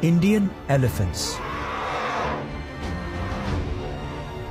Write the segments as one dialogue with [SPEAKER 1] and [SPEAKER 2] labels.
[SPEAKER 1] Indian elephants.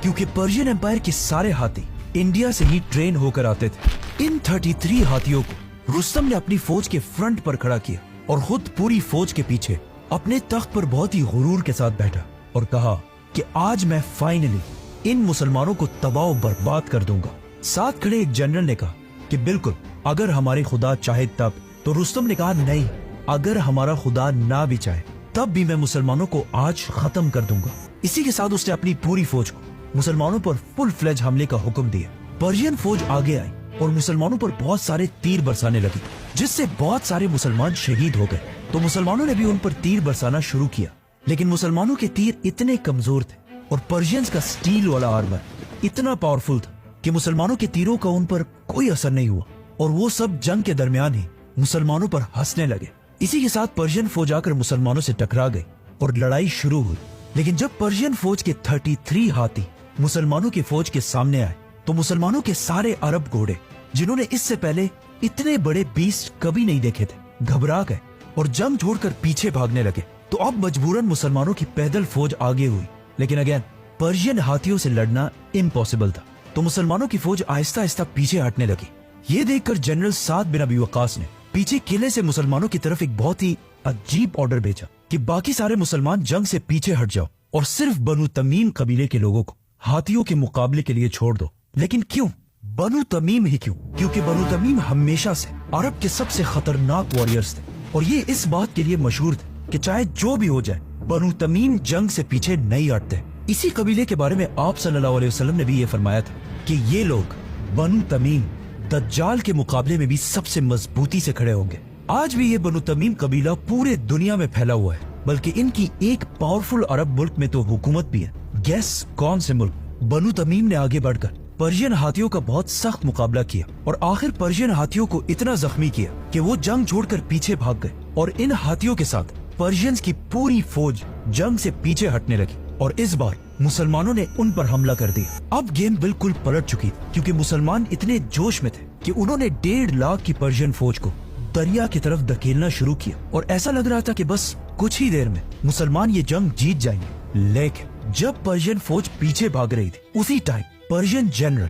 [SPEAKER 1] क्योंकि Persian empire के सारे हाथी इंडिया से ही ट्रेन होकर आते थे। इन 33 हाथियों को रुस्तम ने अपनी फौज के फ्रंट पर खड़ा किया और खुद पूरी फौज के पीछे अपने तख्त पर बहुत ही गुरूर के साथ बैठा और कहा कि आज मैं फाइनली इन मुसलमानों को तबाह बर्बाद कर दूंगा। साथ खड़े एक जनरल ने कहा कि बिल्कुल, अगर हमारे खुदा चाहे तब। तो रुस्तम ने कहा नहीं, अगर हमारा खुदा ना भी चाहे तब भी मैं मुसलमानों को आज खत्म कर दूंगा। इसी के साथ उसने अपनी पूरी फौज को मुसलमानों पर फुल फ्लेज हमले का हुक्म दिया। पर्शियन फौज आगे आई और मुसलमानों पर बहुत सारे तीर बरसाने लगी, जिससे बहुत सारे मुसलमान शहीद हो गए। तो मुसलमानों ने भी उन पर तीर बरसाना शुरू किया, लेकिन मुसलमानों के तीर इतने कमजोर थे और पर्शियंस का स्टील वाला आर्मर इतना पावरफुल था कि मुसलमानों के तीरों का उन पर कोई असर नहीं हुआ और वो सब जंग के दरमियान ही मुसलमानों पर हंसने लगे। इसी के साथ पर्शियन फौज आकर मुसलमानों से टकरा गई और लड़ाई शुरू हुई। लेकिन जब पर्शियन फौज के 33 हाथी मुसलमानों की फौज के सामने आए तो मुसलमानों के सारे अरब घोड़े, जिन्होंने इससे पहले इतने बड़े बीस्ट कभी नहीं देखे थे, घबरा गए और जंग छोड़कर पीछे भागने लगे। तो अब मजबूरन मुसलमानों की पैदल फौज आगे हुई, लेकिन अगेन पर्शियन हाथियों से लड़ना इम्पॉसिबल था। तो मुसलमानों की फौज आहिस्ता आहिस्ता पीछे हटने लगी। ये देखकर जनरल साद बिन अबी वक्कास ने पीछे किले से मुसलमानों की तरफ एक बहुत ही अजीब ऑर्डर भेजा कि बाकी सारे मुसलमान जंग से पीछे हट जाओ और सिर्फ बनु तमीम कबीले के लोगों को हाथियों के मुकाबले के लिए छोड़ दो। लेकिन क्यों बनु तमीम ही क्यों? क्योंकि बनु तमीम हमेशा से अरब के सबसे खतरनाक वॉरियर्स थे और ये इस बात के लिए मशहूर थे कि चाहे जो भी हो जाए बनु तमीम जंग से पीछे नहीं हटते। इसी कबीले के बारे में आप सल्लल्लाहु अलैहि वसल्लम ने भी ये फरमाया था कि ये लोग बनु तमीम दज्जाल के मुकाबले में भी सबसे मजबूती से खड़े होंगे। आज भी ये बनु तमीम कबीला पूरे दुनिया में फैला हुआ है, बल्कि इनकी एक पावरफुल अरब मुल्क में तो हुकूमत भी है। गैस कौन से मुल्क? बनु तमीम ने आगे बढ़कर पर्शियन हाथियों का बहुत सख्त मुकाबला किया और आखिर पर्शियन हाथियों को इतना जख्मी किया कि वो जंग छोड़कर पीछे भाग गए और इन हाथियों के साथ पर्शियंस की पूरी फौज जंग से पीछे हटने लगी और इस बार मुसलमानों ने उन पर हमला कर दिया। अब गेम बिल्कुल पलट चुकी थी, क्योंकि मुसलमान इतने जोश में थे कि उन्होंने 1.5 लाख की पर्शियन फौज को दरिया की तरफ धकेलना शुरू किया और ऐसा लग रहा था कि बस कुछ ही देर में मुसलमान ये जंग जीत जाएंगे। लेकिन जब पर्शियन फौज पीछे भाग रही थी, उसी टाइम पर्शियन जनरल